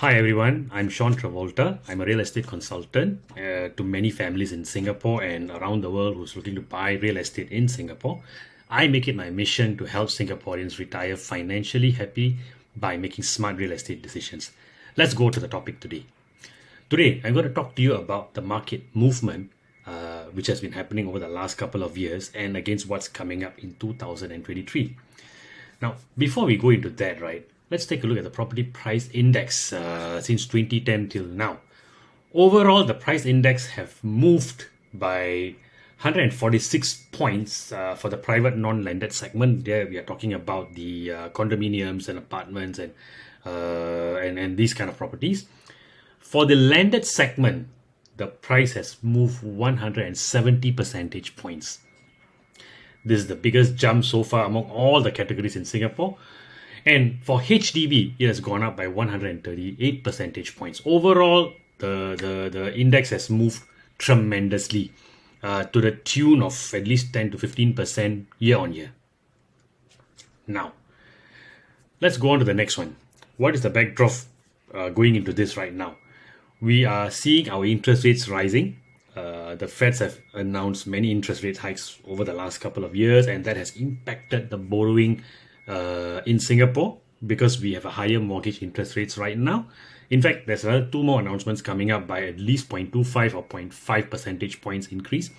Hi everyone, I'm Sean Travolta. I'm a real estate consultant to many families in Singapore and around the world who's looking to buy real estate in Singapore. I make it my mission to help Singaporeans retire financially happy by making smart real estate decisions. Let's go to the topic today. Today, I'm going to talk to you about the market movement which has been happening over the last couple of years and against what's coming up in 2023. Now, before we go into that, right, let's take a look at the property price index since 2010 till now. Overall, the price index have moved by 146 points for the private non-landed segment. There we are talking about the condominiums and apartments and these kind of properties. For the landed segment, the price has moved 170 percentage points. This is the biggest jump so far among all the categories in Singapore. And for HDB, it has gone up by 138 percentage points. Overall, the index has moved tremendously to the tune of at least 10 to 15% year on year. Now, let's go on to the next one. What is the backdrop going into this right now? We are seeing our interest rates rising. The Feds have announced many interest rate hikes over the last couple of years, and that has impacted the borrowing in Singapore because we have a higher mortgage interest rates right now. In fact, there's another two more announcements coming up by at least 0.25 or 0.5 percentage points increase.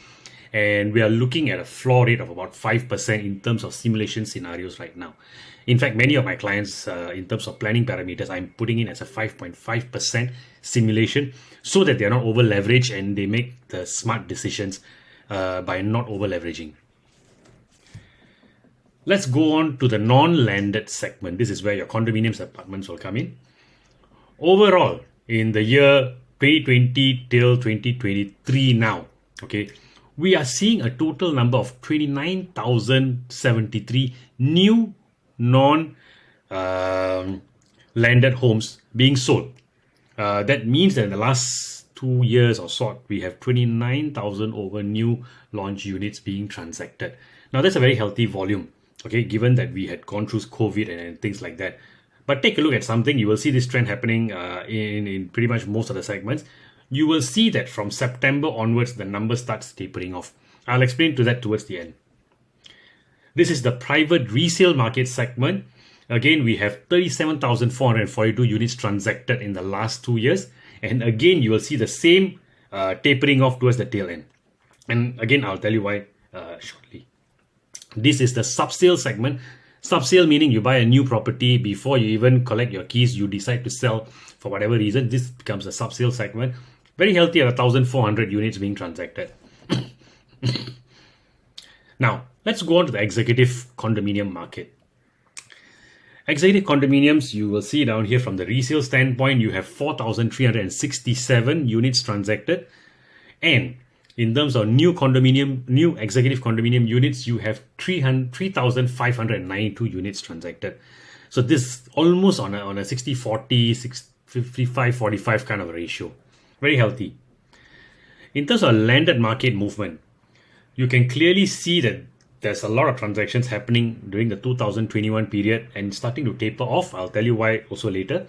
And we are looking at a floor rate of about 5% in terms of simulation scenarios right now. In fact, many of my clients, in terms of planning parameters, I'm putting in as a 5.5% simulation so that they're not over leveraged and they make the smart decisions by not over leveraging. Let's go on to the non-landed segment. This is where your condominiums apartments will come in. Overall, in the year 2020 till 2023 now, okay, we are seeing a total number of 29,073 new non-landed homes being sold. That means that in the last 2 years or so, we have 29,000 over new launch units being transacted. Now, that's a very healthy volume, okay, given that we had gone through COVID and things like that. But take a look at something, you will see this trend happening in pretty much most of the segments. You will see that from September onwards, the number starts tapering off. I'll explain to that towards the end. This is the private resale market segment. Again, we have 37,442 units transacted in the last 2 years. And again, you will see the same tapering off towards the tail end. And again, I'll tell you why shortly. This is the sub-sale segment. Sub-sale meaning you buy a new property before you even collect your keys, you decide to sell for whatever reason. This becomes a sub-sale segment. Very healthy at 1,400 units being transacted. Now, let's go on to the executive condominium market. Executive condominiums, you will see down here from the resale standpoint, you have 4,367 units transacted. And in terms of new executive condominium units, you have 3,592 units transacted. So this almost on a 60-40, 55-45 kind of a ratio. Very healthy. In terms of landed market movement, you can clearly see that there's a lot of transactions happening during the 2021 period and starting to taper off. I'll tell you why also later.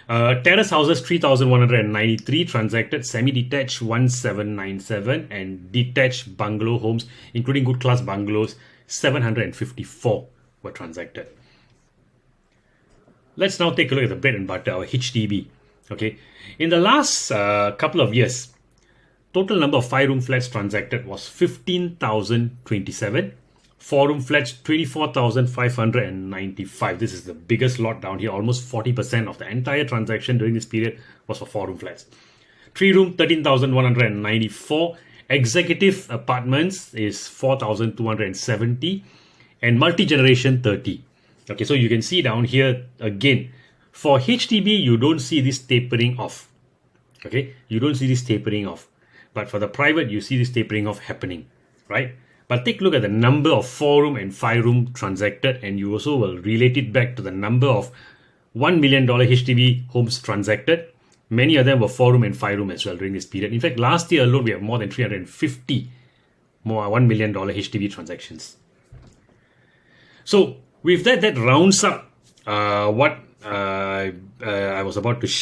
Terrace houses 3,193 transacted, semi-detached 1,797 and detached bungalow homes, including good class bungalows, 754 were transacted. Let's now take a look at the bread and butter, our HDB. Okay, in the last couple of years, total number of 5-room flats transacted was 15,027. 4-room flats, 24,595. This is the biggest lot down here. Almost 40% of the entire transaction during this period was for 4-room flats. 3-room, 13,194. Executive apartments is 4,270. And multi-generation, 30. Okay, so you can see down here again, for HDB, you don't see this tapering off. Okay, you don't see this tapering off. But for the private, you see this tapering off happening, right? But take a look at the number of 4-room and 5-room transacted, and you also will relate it back to the number of $1 million HDB homes transacted. Many of them were 4-room and 5-room as well during this period. In fact, last year alone, we have more than 350 more $1 million HDB transactions. So with that rounds up what I was about to share.